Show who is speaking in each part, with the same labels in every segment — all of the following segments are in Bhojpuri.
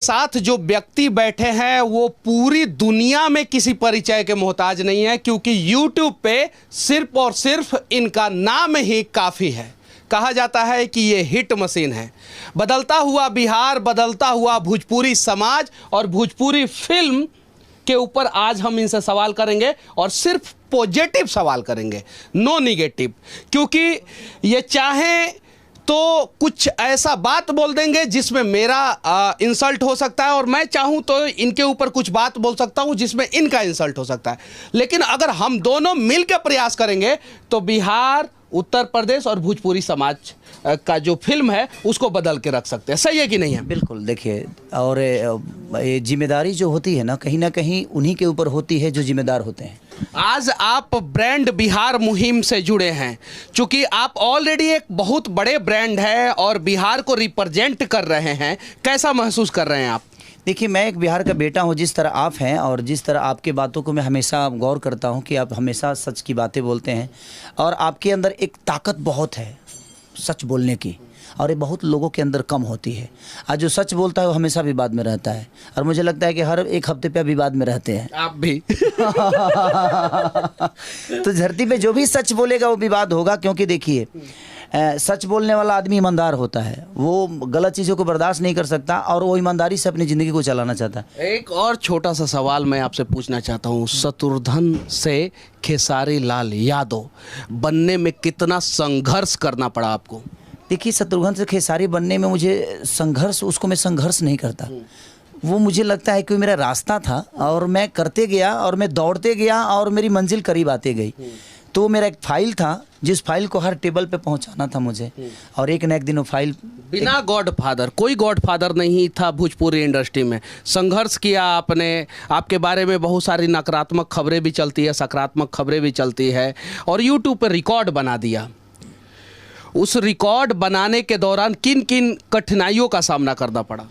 Speaker 1: साथ जो व्यक्ति बैठे हैं वो पूरी दुनिया में किसी परिचय के मोहताज नहीं है, क्योंकि YouTube पे सिर्फ और सिर्फ इनका नाम ही काफ़ी है। कहा जाता है कि ये हिट मशीन है। बदलता हुआ बिहार, बदलता हुआ भोजपुरी समाज और भोजपुरी फिल्म के ऊपर आज हम इनसे सवाल करेंगे, और सिर्फ पॉजिटिव सवाल करेंगे, नो निगेटिव। क्योंकि ये चाहें तो कुछ ऐसा बात बोल देंगे जिसमें मेरा इंसल्ट हो सकता है, और मैं चाहूँ तो इनके ऊपर कुछ बात बोल सकता हूँ जिसमें इनका इंसल्ट हो सकता है। लेकिन अगर हम दोनों मिलकर प्रयास करेंगे तो बिहार, उत्तर प्रदेश और भोजपुरी समाज का जो फिल्म है उसको बदल के रख सकते हैं। सही है कि नहीं है?
Speaker 2: बिल्कुल। देखिए, और ये जिम्मेदारी जो होती है ना कहीं उन्हीं के ऊपर होती है जो जिम्मेदार होते हैं।
Speaker 1: आज आप ब्रांड बिहार मुहिम से जुड़े हैं, चूंकि आप ऑलरेडी एक बहुत बड़े ब्रांड है और बिहार को रिप्रेजेंट कर रहे हैं, कैसा महसूस कर रहे हैं आप?
Speaker 2: देखिए, मैं एक बिहार का बेटा हूं, जिस तरह आप हैं और जिस तरह आपके बातों को मैं हमेशा गौर करता हूं कि आप हमेशा सच की बातें बोलते हैं, और आपके अंदर एक ताकत बहुत है सच बोलने की, और ये बहुत लोगों के अंदर कम होती है। आज जो सच बोलता है वो हमेशा विवाद में रहता है, और मुझे लगता है कि हर एक हफ्ते पे विवाद में रहते हैं।
Speaker 1: आप भी
Speaker 2: तो धरती पे जो भी सच बोलेगा वो विवाद होगा, क्योंकि देखिए सच बोलने वाला आदमी ईमानदार होता है, वो गलत चीज़ों को बर्दाश्त नहीं कर सकता, और वो ईमानदारी से अपनी ज़िंदगी को चलाना चाहता है।
Speaker 1: एक और छोटा सा सवाल मैं आपसे पूछना चाहता हूँ, शत्रुघ्न से खेसारी लाल यादव बनने में कितना संघर्ष करना पड़ा आपको?
Speaker 2: देखिए, शत्रुघ्न से खेसारी बनने में मुझे संघर्ष, उसको मैं संघर्ष नहीं करता, वो मुझे लगता है कि मेरा रास्ता था और मैं करते गया और मैं दौड़ते गया और मेरी मंजिल करीब आती गई। तो मेरा एक फाइल था जिस फाइल को हर टेबल पे पहुंचाना था मुझे, और एक न एक दिन वो फाइल।
Speaker 1: बिना गॉडफादर, कोई गॉडफादर नहीं था भोजपुरी इंडस्ट्री में, संघर्ष किया आपने। आपके बारे में बहुत सारी नकारात्मक खबरें भी चलती है, सकारात्मक खबरें भी चलती है, और यूट्यूब पर रिकॉर्ड बना दिया। उस रिकॉर्ड बनाने के दौरान किन किन कठिनाइयों का सामना करना पड़ा?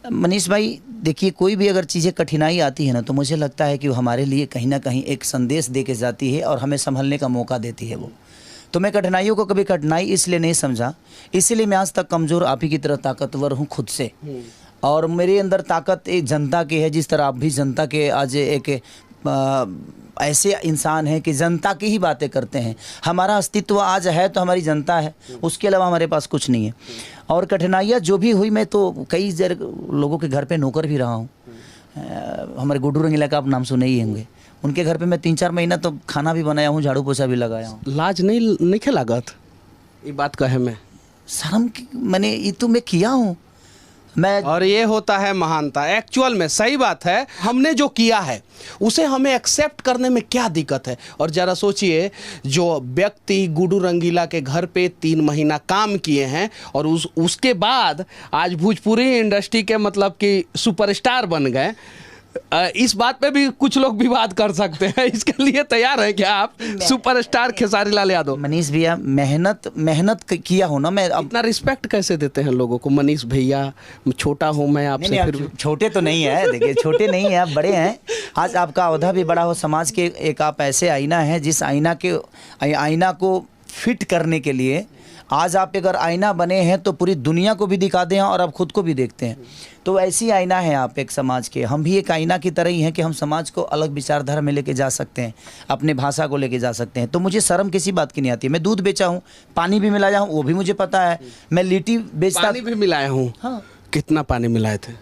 Speaker 2: मनीष भाई, देखिए, कोई भी अगर चीज़ें कठिनाई आती है ना, तो मुझे लगता है कि वो हमारे लिए कहीं ना कहीं एक संदेश दे के जाती है और हमें संभलने का मौका देती है वो। तो मैं कठिनाइयों को कभी कठिनाई इसलिए नहीं समझा, इसीलिए मैं आज तक कमज़ोर आप ही की तरह ताकतवर हूँ खुद से। और मेरे अंदर ताकत एक जनता की है, जिस तरह आप भी जनता के आज एक ऐसे इंसान हैं कि जनता की ही बातें करते हैं। हमारा अस्तित्व आज है तो हमारी जनता है, उसके अलावा हमारे पास कुछ नहीं है। और कठिनाइयाँ जो भी हुई, मैं तो कई लोगों के घर पे नौकर भी रहा हूँ। हमारे गुड्डू रंगीला का आप नाम सुने ही होंगे, उनके घर पे मैं 3-4 महीना तो खाना भी बनाया हूँ, झाड़ू पोछा भी लगाया हूँ।
Speaker 1: लाज नहीं लागत ये बात कहे में?
Speaker 2: शर्म मैंने ये तो मैं किया हूँ मैं।
Speaker 1: और ये होता है महानता एक्चुअल में। सही बात है, हमने जो किया है उसे हमें एक्सेप्ट करने में क्या दिक्कत है? और ज़रा सोचिए, जो व्यक्ति गुड्डू रंगीला के घर पे 3 महीना काम किए हैं और उसके बाद आज भोजपुरी इंडस्ट्री के मतलब कि सुपरस्टार बन गए, इस बात पे भी कुछ लोग विवाद कर सकते हैं। इसके लिए तैयार हैं क्या आप, सुपरस्टार खेसारी लाल यादव?
Speaker 2: मनीष भैया, मेहनत किया हो ना। मैं
Speaker 1: इतना रिस्पेक्ट कैसे देते हैं लोगों को? मनीष भैया, छोटा हूँ मैं आपसे।
Speaker 2: नहीं, फिर छोटे तो नहीं है, देखिए छोटे नहीं है, आप बड़े हैं। आज आपका औहदा भी बड़ा हो, समाज के एक आप ऐसे आईना हैं, जिस आईना को फिट करने के लिए आज आप अगर आईना बने हैं तो पूरी दुनिया को भी दिखा दें और आप खुद को भी देखते हैं। तो ऐसी आईना है आप एक समाज के। हम भी एक आईना की तरह ही हैं कि हम समाज को अलग विचारधारा में लेके जा सकते हैं, अपने भाषा को लेके जा सकते हैं। तो मुझे शर्म किसी बात की नहीं आती। मैं दूध बेचा हूँ, पानी भी मिलाया हूँ, वो भी मुझे पता है। मैं लिट्टी बेचता,
Speaker 1: पानी भी मिलाया हूँ।
Speaker 2: हाँ। कितना
Speaker 1: पानी मिलाए थे?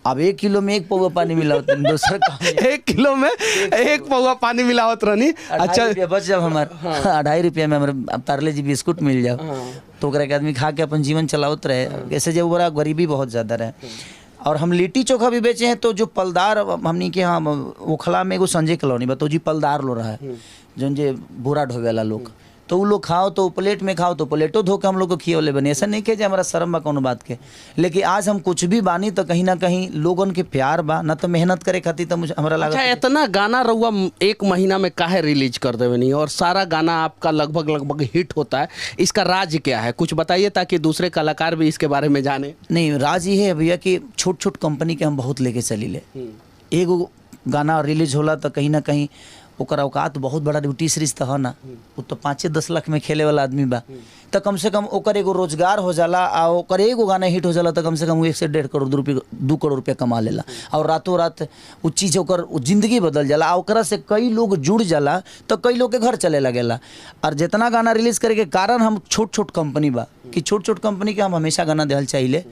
Speaker 2: अब 1 किलो में 1 पौवा पानी मिलावत दूसरा
Speaker 1: 1 किलो में 1 पौवा पानी मिलावत रहनी।
Speaker 2: अच्छा, बच जब हमारे 2.5 रुपया में हमारे पार्ले जी बिस्कुट मिल जाओ, तो ओकरा के आदमी खा के अपन जीवन चलावत रहे। ऐसे जब बड़ा गरीबी बहुत ज़्यादा रहे। और हम लिट्टी चोखा भी बेचे हैं, तो जो पलदार हमनी के यहाँ ओखला में एगो संजय कॉलोनी बताओ जी, पलदार लो रहा है जो जे बुरा ढोवे वाला लोग, तो वो लोग खाओ तो प्लेट में खाओ तो प्लेटो धो के हम लोग को खियोले बने। ऐसा नहीं कि हमारा शर्म बा कोनो बात के, लेकिन आज हम कुछ भी बानी तो कहीं ना कहीं लोगन के प्यार बा, ना तो मेहनत करे खातिर तो मुझे हमारा लगा।
Speaker 1: अच्छा, इतना गाना रहुआ 1 महीना में काहे रिलीज कर देवे नहीं, और सारा गाना आपका लगभग हिट होता है, इसका राज क्या है? कुछ बताइए ताकि दूसरे कलाकार भी इसके बारे में जाने।
Speaker 2: नहीं, राज ये है भैया कि छोट कंपनी के हम बहुत लेके चली ले। एगो गाना रिलीज होला तो कहीं ना कहीं ओकर औकात बहुत बड़ा टी सीरीज तो है ना, वो तो 5-10 लाख में खेले वाला आदमी बा, तो कम से कम ओकर एगो रोजगार हो जाला, आ ओकर एगो गाना हिट हो जाला तो कम से कम वो 1 से 1.5 करोड़ रुपये 2 करोड़ रुपया कमा लेला, और रातों रात वो चीज़ ओकर जिंदगी बदल जाला, आ ओकरा से कई लोग जुड़ जाला तो कई लोग के घर चले लगेला। और जितना गाना रिलीज करे के कारण हम छोट छोट कंपनी बा कि छोट छोट कंपनी के हम हमेशा गाना देहल चाहिए,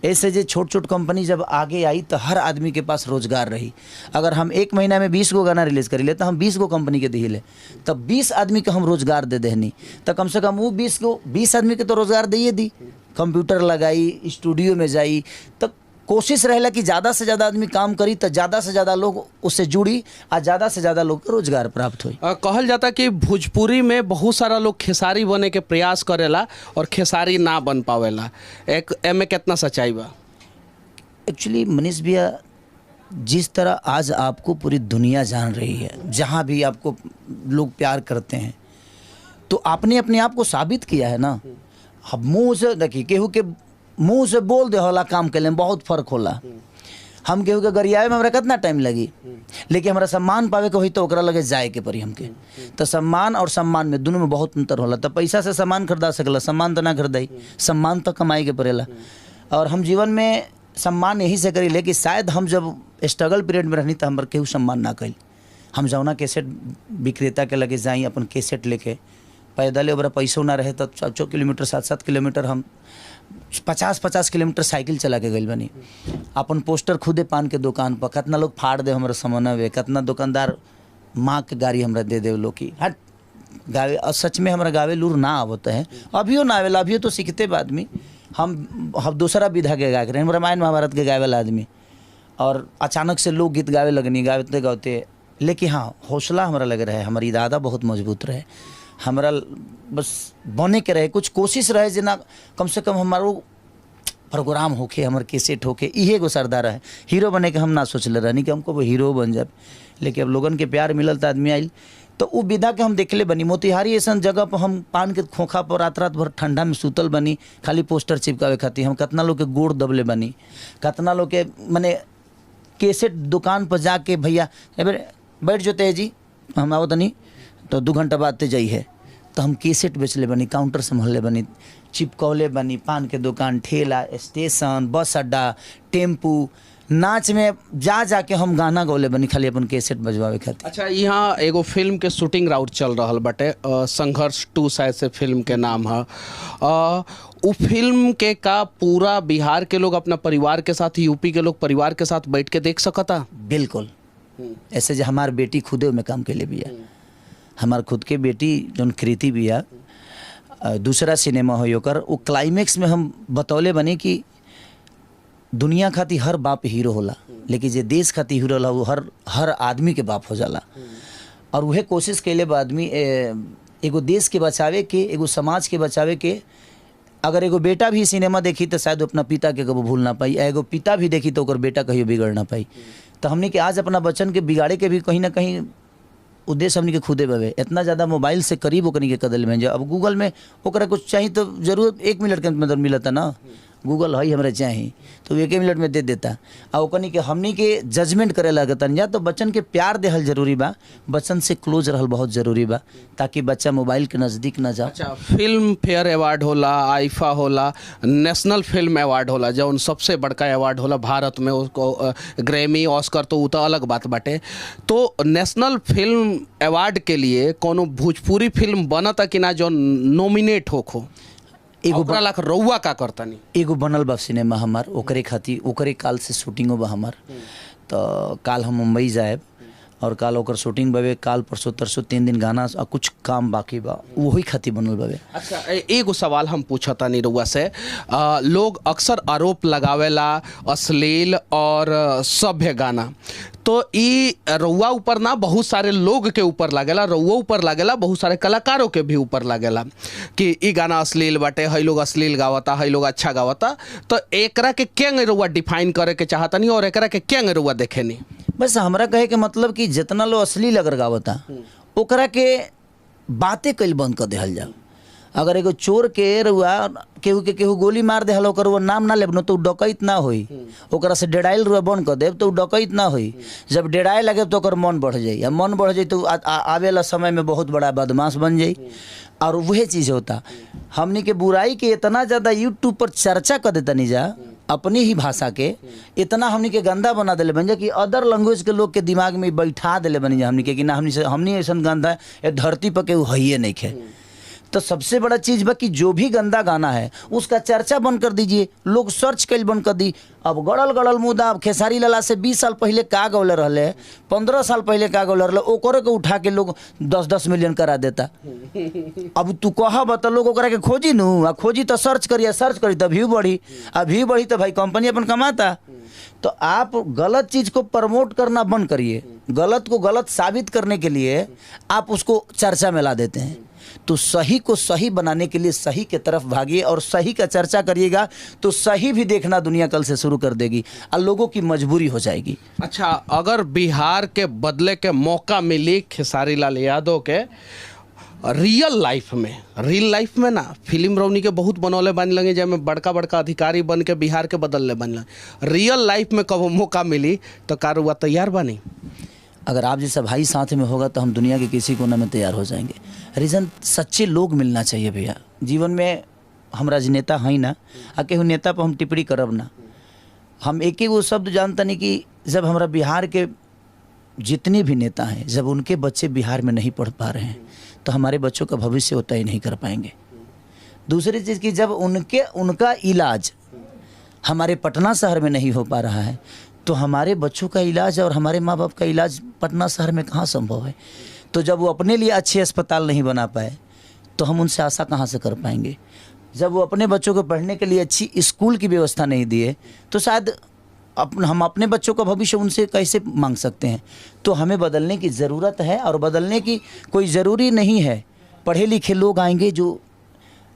Speaker 2: ऐसे जो छोट छोट कंपनी जब आगे आई तो हर आदमी के पास रोजगार रही। अगर हम 1 महीना में 20 गो गाना रिलीज करी ले तो हम 20 गो कंपनी के दिले, तब 20 आदमी के हम रोजगार दे देहनी, तो कम से कम वो 20 आदमी के तो रोजगार दिए दी, कंप्यूटर लगाई, स्टूडियो में जाई, तो कोशिश रहेला कि ज़्यादा से ज़्यादा आदमी काम करी तो ज़्यादा से ज़्यादा लोग उससे जुड़ी और ज़्यादा से ज़्यादा लोग को रोजगार प्राप्त हुई।
Speaker 1: कहल जाता कि भोजपुरी में बहुत सारा लोग खेसारी बने के प्रयास करेला और खेसारी ना बन पावेला, एक एमे कितना सच्चाई बा?
Speaker 2: एक्चुअली मनीष भैया, जिस तरह आज आपको पूरी दुनिया जान रही है, जहाँ भी आपको लोग प्यार करते हैं, तो आपने अपने आप को साबित किया है ना। अब मुँह से देखिए, केहू के मुँह से बोल दे होला काम के लिए बहुत फर्क होला। हम केहू के गरियावे में हमरा कितना टाइम लगी, लेकिन हमारा सम्मान पावे के होई तो ओकरा लगे जाए के पड़ी हमके। तो सम्मान और सम्मान में दोनों में बहुत अंतर होला। तो पैसा से सम्मान खरीदा सकला, सम्मान तो ना खरीदाई, सम्मान तो कमाई के पड़ेला। और हम जीवन में सम्मान यही से करी ले कि शायद हम जब स्ट्रगल पीरियड में रहनी तो हमारे केहू सम्मान ना करी। हम जौना कैसेट विक्रेता के लगे जाई अपन कैसेट लेके, पैदल ओबरा पैसों ना रहे तो 4 किलोमीटर 7-7 किलोमीटर हम 50-50 किलोमीटर साइकिल चला के गई बनी। अपन पोस्टर खुदे पान के दुकान पर कितना लोग फाड़ दे हमारे समनवे, कितना दुकानदार माँ के गाड़ी हमरा दे दे लोग की हट गावे। और सच में हमारा गावे लूर ना आवता है, अभियो ना आवेला, अभियो तो सीखते बा आदमी। हम दूसरा विधा के गा रहे हैं, रामायण महाभारत के गावे वाला आदमी, और अचानक से लोग गीत गावे लगनी गाते गाते। लेकिन हाँ, हौसला हमारा लग रहा है, हमारी इरादा बहुत मजबूत रहे, हमारा बस बने के रहे, कुछ कोशिश रहे जना कम से कम हमारो प्रोग्राम होके, हमारे कैसेट होके, इहे गो सरदार है। हीरो बने के हम ना सोचले रहनी कि हमको वो हीरो बन जाए, लेकिन अब लोगन के प्यार मिलल तो आदमी आइल, तो वो विधा के हम देखले बनी। मोतिहारी ऐसा जगह पर हम पान के खोखा पर रात रात भर ठंडा में सूतल बनी, खाली पोस्टर चिपकावे खातिर। हम कितना लोग के गोड़ दबले बनी, कितना लोग के मने कैसेट दुकान पर जाके भैया बैठ जोते है जी, हम आओ तनी तो 2 घंटा बाद ते जाई है, तो हम कैसेट बेचले बनी, काउंटर संभालले बनी, चिपकौले बनी, पान के दुकान, ठेला, स्टेशन, बस अड्डा, टेम्पू, नाच में जा जाके हम गाना गौले बनी खाली अपन कैसेट बजवावे खातिर।
Speaker 1: अच्छा, यहाँ एगो फिल्म के शूटिंग राउट चल रहा बाटे, संघर्ष 2 शायद से फिल्म के नाम है। वो फिल्म के का पूरा बिहार के लोग अपना परिवार के साथ, यूपी के लोग परिवार के साथ बैठ के देख सकता?
Speaker 2: बिल्कुल। ऐसे जो हमार बेटी खुदे में काम के लिए भी है, हमार खुद के बेटी जौन कृति भी है, दूसरा सिनेमा हो ओकर, वो क्लाइमेक्स में हम बतौले बने कि दुनिया खाती हर बाप हीरो होला, लेकिन जे देश खाती हीरो होला वो हर आदमी के बाप हो जाला। और वह कोशिश कैले बा आदमी एगो देश के बचावे के, एगो समाज के बचावे के। अगर एगो बेटा भी सिनेमा देखी तो शायद अपना पिता के कबो भूल ना पाई, एगो पिता भी देखी तो ओकर बेटा कहियो बिगड़ ना पाई। तो हमने कि आज अपना बच्चन के बिगाड़े के भी कहीं ना कहीं उद्देश्य हमने के खुदे बवे। इतना ज़्यादा मोबाइल से करीब ओकनी के कदल में जो अब गूगल में ओकरा कुछ चाहिए तो जरूर 1 मिनट के अंदर मिलता ना, गूगल है हमारे चाहिए तो 1 मिनट में दे देता। और ओकनी के हमनी के जजमेंट करे लगतन जा, तो बच्चन के प्यार देहल जरूरी बा, बच्चन से क्लोज रहल बहुत ज़रूरी बा, ताकि बच्चा मोबाइल के नज़दीक ना जाए।
Speaker 1: अच्छा, फिल्म फेयर अवार्ड होला, आईफा होला, नेशनल फिल्म अवार्ड होला, जो सबसे बड़का अवार्ड होला भारत में, उसको ग्रैमी, ऑस्कर तो वो तो अलग बात बाटे। तो नेशनल फिल्म अवार्ड के लिए कोनो भोजपुरी फिल्म बनता कि ना जो नॉमिनेट होखो? एगो लाख रउआ का करतानी? एगो
Speaker 2: बनल बा सिनेमा हमार, ओकरे खातिर ओकरे काल से शूटिंगो बा हमार। तो काल हम मुंबई जाएब और काल ओकर शूटिंग बावे, काल परसों तरसों 3 दिन गाना और कुछ काम बाकी बा, वही खातिर बनल बावे।
Speaker 1: अच्छा, एगो सवाल हम पूछतानी रउआ से। लोग अक्सर आरोप लगावेला अश्लील और सभ्य गाना, तो ई रउआ ऊपर ना बहुत सारे लोग के ऊपर लागेला, रउआ ऊपर लागेला, बहुत सारे कलाकारों के भी ऊपर लागेला कि ई गाना अश्लील बाटे, हई लोग अश्लील गावता, हई लोग अच्छा गावता। तो एकरा के केंगे रउआ डिफाइन करे के चाहतनी और एकरा के केंगे रउआ देखेनी?
Speaker 2: बस हमरा कहे के मतलब कि जितना लोग अश्लील अगर गावता ओकरा के बातें कल बंद कर देहल जाओ। अगर एगो चोर के रुआ केहू गोली मार दे हलो, वो नाम ना लेब तो डकैत ना होई, ओकरा से डेराइल रुआ बंद कर देब तो डकैत ना होई। जब डेराए लगे तो ओकर मन बढ़ जाई, मन बढ़ जाई तो आवेला समय में बहुत बड़ा बदमाश बन जाई। और वही चीज़ होता, हमनी के बुराई के इतना ज़्यादा यूट्यूब पर चर्चा कर देता नहीं जा, अपनी ही भाषा के इतना हमनी के गंदा बना दिले बन जा कि अदर लैंग्वेज के लोग के दिमाग में बैठा दिले बनी जा हमनी के कि ना हमनी ऐसा गंदा ये धरती पर केहू है नहीं खे। तो सबसे बड़ा चीज़ बा कि जो भी गंदा गाना है उसका चर्चा बंद कर दीजिए, लोग सर्च कल बंद कर दी। अब गड़ल मुद्दा, अब खेसारी लाला से 20 साल पहले का गौले रहले, 15 साल पहले का गौले रहले, ओकरे को उठा के लोग 10-10 मिलियन करा देता। अब तू कहा बता लोग ओकरा के खोजी नू, आ खोजी तो सर्च करी तो व्यू बढ़ी, आ व्यू बढ़ी तो भाई कंपनी अपन कमाता। तो आप गलत चीज़ को प्रमोट करना बंद करिए, गलत को गलत साबित करने के लिए आप उसको चर्चा में ला देते हैं। तो सही को सही बनाने के लिए सही के तरफ भागिए और सही का चर्चा करिएगा तो सही भी देखना दुनिया कल से शुरू कर देगी और लोगों की मजबूरी हो जाएगी।
Speaker 1: अच्छा, अगर बिहार के बदले के मौका मिली खेसारी लाल यादव के रियल लाइफ में ना, फिल्म रौनी के बहुत बनौले बन लगे जैमें बड़का अधिकारी बन के बिहार के बदलने बन लगे, रियल लाइफ में कब मौका मिली तो कारुआ तैयार बनी?
Speaker 2: अगर आप जैसा भाई साथ में होगा तो हम दुनिया के किसी कोने में तैयार हो जाएंगे। रीज़न सच्चे लोग मिलना चाहिए भैया जीवन में। हम राजनेता हैं ना, आ केहू नेता पर हम टिप्पणी करब ना। हम एक ही वो शब्द जानता नहीं कि जब हमारा बिहार के जितने भी नेता हैं, जब उनके बच्चे बिहार में नहीं पढ़ पा रहे हैं तो हमारे बच्चों का भविष्य वो तय नहीं कर पाएंगे। दूसरी चीज़ कि जब उनका इलाज हमारे पटना शहर में नहीं हो पा रहा है तो हमारे बच्चों का इलाज और हमारे माँ बाप का इलाज पटना शहर में कहाँ संभव है। तो जब वो अपने लिए अच्छे अस्पताल नहीं बना पाए तो हम उनसे आशा कहाँ से कर पाएंगे। जब वो अपने बच्चों को पढ़ने के लिए अच्छी स्कूल की व्यवस्था नहीं दिए तो शायद हम अपने बच्चों का भविष्य उनसे कैसे मांग सकते हैं। तो हमें बदलने की ज़रूरत है और बदलने की कोई ज़रूरी नहीं है। पढ़े लिखे लोग आएंगे जो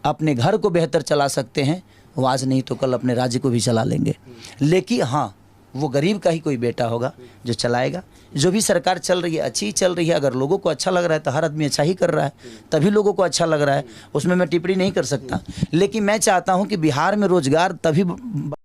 Speaker 2: अपने घर को बेहतर चला सकते हैं, वो आज नहीं तो कल अपने राज्य को भी चला लेंगे। लेकिन हाँ, वो गरीब का ही कोई बेटा होगा जो चलाएगा। जो भी सरकार चल रही है अच्छी चल रही है, अगर लोगों को अच्छा लग रहा है तो हर आदमी अच्छा ही कर रहा है, तभी लोगों को अच्छा लग रहा है, उसमें मैं टिप्पणी नहीं कर सकता। लेकिन मैं चाहता हूं कि बिहार में रोजगार तभी